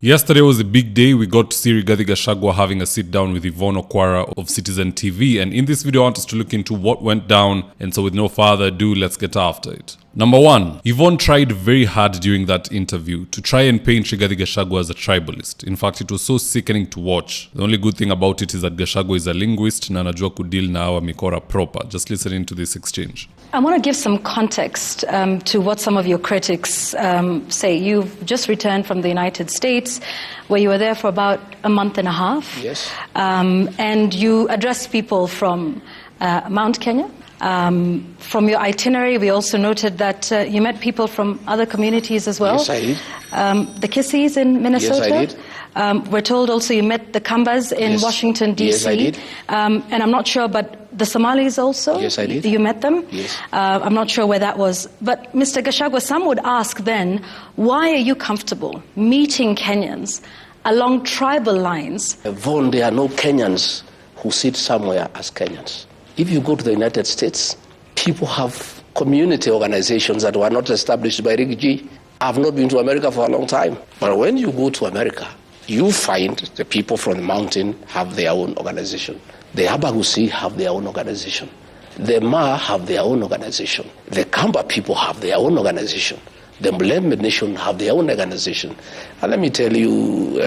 Yesterday was a big day. We got to see Gashagua having a sit down with Yvonne Okwara of Citizen TV, and in this video I want us to look into what went down, and so with no further ado, let's get after it. Number one, Yvonne tried very hard during that interview to try and paint Gashagua as a tribalist. In fact, it was so sickening to watch. The only good thing about it is that Gashagua is a linguist na anajua kudeal na hawa mikora proper. Just listening to this exchange. I want to give some context to what some of your critics say. You've just returned from the United States, where you were there for about a month and a half. Yes. And you addressed people from Mount Kenya. From your itinerary, we also noted that you met people from other communities as well. Yes, I did. The Kisis in Minnesota. Yes, I did. We're told also you met the Kambas in Washington, D.C. Yes, I did. And I'm not sure, but the Somalis also? Yes, I did. You met them? Yes. I'm not sure where that was. But Mr. Gashagua, some would ask then, why are you comfortable meeting Kenyans along tribal lines? Yvonne, there are no Kenyans who sit somewhere as Kenyans. If you go to the United States, people have community organizations that were not established by Rick G. I've not been to America for a long time. But when you go to America, you find the people from the mountain have their own organization. The Abagusi have their own organization. The Ma have their own organization. The Kamba people have their own organization. The Mlembe nation have their own organization. And let me tell you,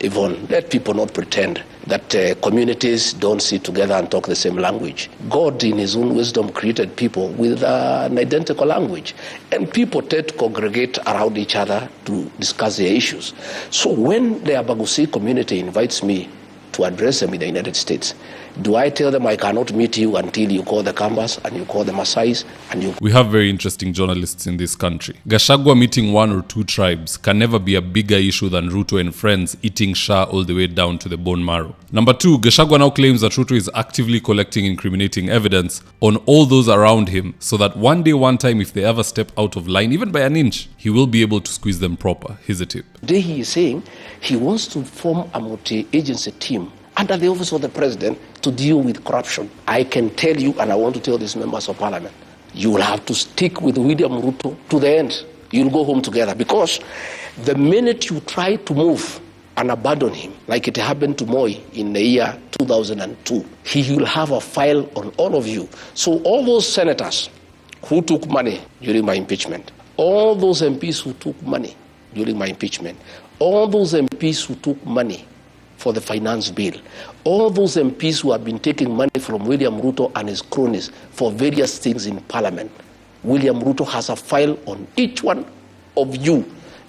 Yvonne, let people not pretend that communities don't sit together and talk the same language. God, in his own wisdom, created people with an identical language. And people tend to congregate around each other to discuss their issues. So when the Abagusi community invites me to address them in the United States, do I tell them I cannot meet you until you call the Kambas and you call the Maasais and you... We have very interesting journalists in this country. Gashagua meeting one or two tribes can never be a bigger issue than Ruto and friends eating Shah all the way down to the bone marrow. Number two, Gashagua now claims that Ruto is actively collecting incriminating evidence on all those around him so that one day, one time, if they ever step out of line, even by an inch, he will be able to squeeze them proper. Here's a tip. Today he is saying he wants to form a multi-agency team under the office of the president to deal with corruption. I can tell you, and I want to tell these members of parliament, you will have to stick with William Ruto to the end. You'll go home together, because the minute you try to move and abandon him, like it happened to Moi in the year 2002, he will have a file on all of you. So all those senators who took money during my impeachment, all those MPs who took money during my impeachment, all those MPs who took money for the finance bill, all those MPs who have been taking money from William Ruto and his cronies for various things in parliament, William Ruto has a file on each one of you,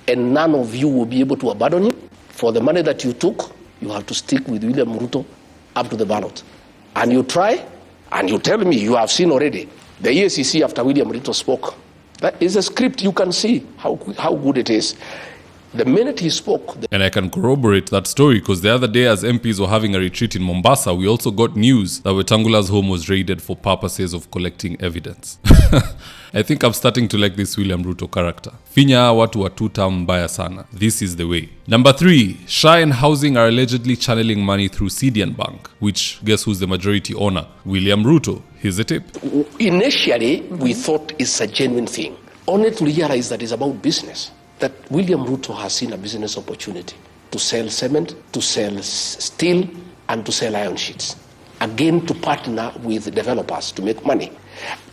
and none of you will be able to abandon him. For the money that you took, you have to stick with William Ruto up to the ballot. And you try, and you tell me, you have seen already, the EACC after William Ruto spoke. That is a script. You can see how good it is. The minute he spoke... And I can corroborate that story, because the other day as MPs were having a retreat in Mombasa, we also got news that Wetangula's home was raided for purposes of collecting evidence. I think I'm starting to like this William Ruto character. Finya watu wa two-term mbaya sana. This is the way. Number three, Shah and Housing are allegedly channeling money through CDN Bank, which guess who's the majority owner? William Ruto. Here's a tip. Initially, we thought it's a genuine thing, only to realize that it's about business. That William Ruto has seen a business opportunity to sell cement, to sell steel, and to sell iron sheets. Again, to partner with developers to make money.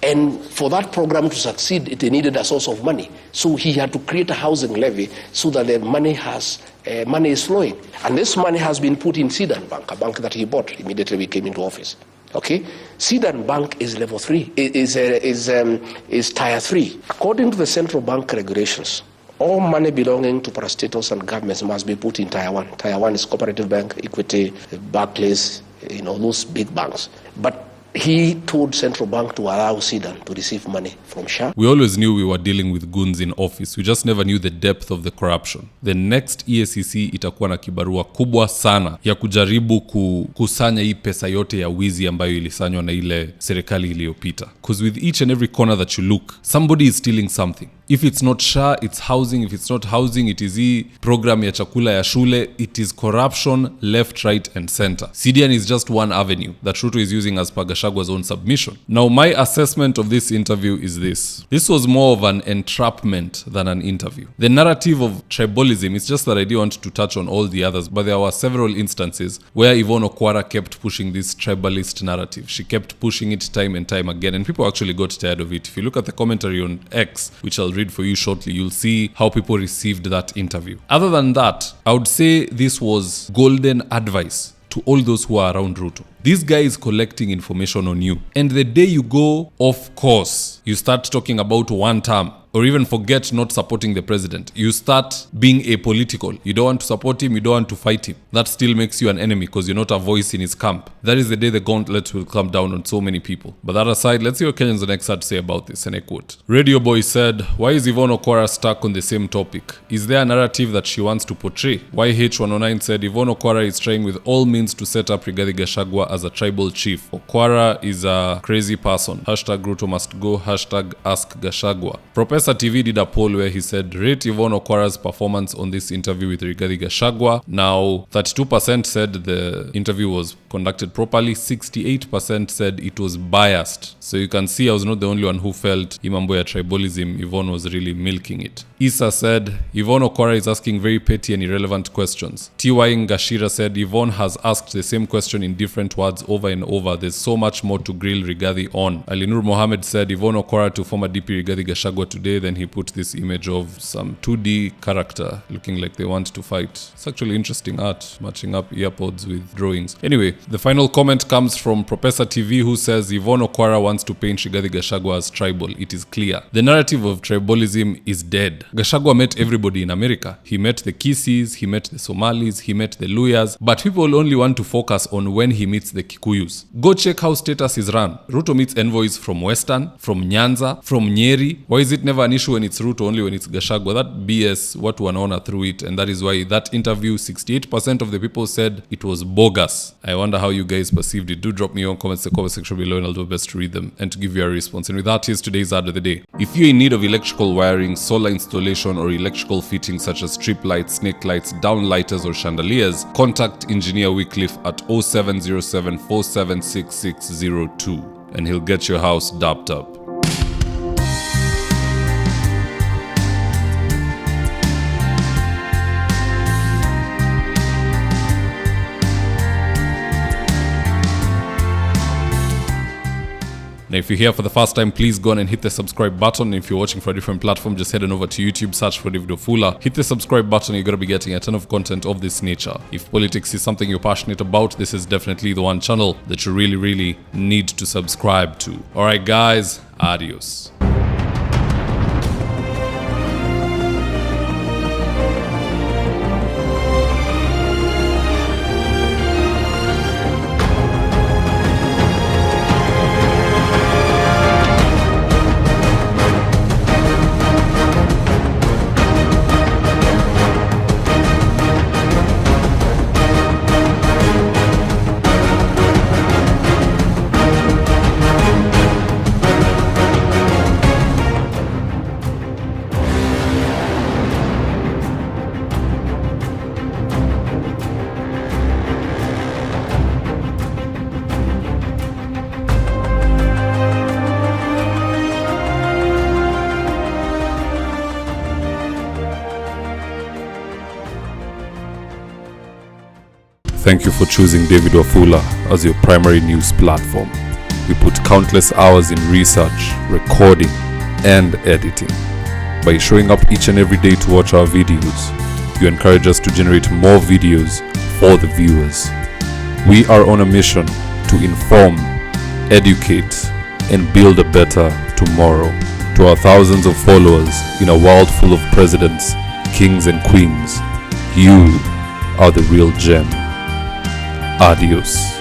And for that program to succeed, it needed a source of money. So he had to create a housing levy so that the money is flowing. And this money has been put in Citizen Bank, a bank that he bought immediately we came into office. Okay, Citizen Bank is level 3, is tier 3. According to the central bank regulations, all money belonging to parastatals and governments must be put in tier 1. Tier 1 is Cooperative Bank, Equity, Barclays, those big banks. But he told central bank to allow Sudan to receive money from Shah. We always knew we were dealing with goons in office. We just never knew the depth of the corruption. The next EACC itakuwa na kibarua kubwa sana ya kujaribu kusanya hii pesa yote ya wizi ambayo ilisanywa na ile serikali iliyopita. Because with each and every corner that you look, somebody is stealing something. If it's not SHA, it's housing. If it's not housing, it is hii program ya chakula ya shule. It is corruption left, right and center. CDN is just one avenue that Ruto is using as per Gashagua's own submission. Now, my assessment of this interview is this. This was more of an entrapment than an interview. The narrative of tribalism, it's just that I didn't want to touch on all the others, but there were several instances where Yvonne Okwara kept pushing this tribalist narrative. She kept pushing it time and time again, and people actually got tired of it. If you look at the commentary on X, which I'll read for you shortly, you'll see how people received that interview. Other than that, I would say this was golden advice to all those who are around Ruto. This guy is collecting information on you. And the day you go off course, you start talking about one term, or even forget not supporting the president, you start being apolitical. You don't want to support him, you don't want to fight him. That still makes you an enemy because you're not a voice in his camp. That is the day the gauntlet will come down on so many people. But that aside, let's see what Kenyans on X had to say about this, and I quote. Radio Boy said, why is Yvonne Okwara stuck on the same topic? Is there a narrative that she wants to portray? YH109 said, Yvonne Okwara is trying with all means to set up Rigathi Gashagua as a tribal chief. Okwara is a crazy person. Hashtag Ruto must go. Hashtag ask Gashagua. Professor TV did a poll where he said, rate Yvonne Okwara's performance on this interview with Rigathi Gashagua. Now, 32% said the interview was conducted properly. 68% said it was biased. So you can see I was not the only one who felt imambo ya tribalism, Yvonne was really milking it. Issa said, Yvonne Okwara is asking very petty and irrelevant questions. T.Y. Ngashira said, Yvonne has asked the same question in different words over and over. There's so much more to grill Rigathi on. Alinur Mohammed said, Yvonne Okwara to former DP Rigathi Gashagua today. Then he put this image of some 2D character looking like they want to fight. It's actually interesting art, matching up earpods with drawings. Anyway, the final comment comes from Professor TV, who says, Yvonne Okwara wants to paint Rigathi Gashagua as tribal. It is clear. The narrative of tribalism is dead. Gashagua met everybody in America. He met the Kisis, he met the Somalis, he met the Luyas, but people only want to focus on when he meets the Kikuyus. Go check how status is run. Ruto meets envoys from Western, from Nyanza, from Nyeri. Why is it never an issue when it's Ruto, only when it's Gashagua? That BS, what wanaona through it, and that is why that interview, 68% of the people said it was bogus. I wonder how you guys perceived it. Do drop me your comments in the comment section below and I'll do my best to read them and to give you a response. And with that, here's today's ad of the day. If you're in need of electrical wiring, solar installation, or electrical fittings such as strip lights, snake lights, downlighters, or chandeliers, contact Engineer Wycliffe at 0707 476602 and he'll get your house dapped up. Now, if you're here for the first time, please go on and hit the subscribe button. If you're watching for a different platform, just head on over to YouTube, search for mzitowafula. Hit the subscribe button, you're going to be getting a ton of content of this nature. If politics is something you're passionate about, this is definitely the one channel that you really need to subscribe to. Alright guys, adios. Thank you for choosing David Wafula as your primary news platform. We put countless hours in research, recording, and editing. By showing up each and every day to watch our videos, you encourage us to generate more videos for the viewers. We are on a mission to inform, educate, and build a better tomorrow. To our thousands of followers in a world full of presidents, kings, and queens, you are the real gem. Adios.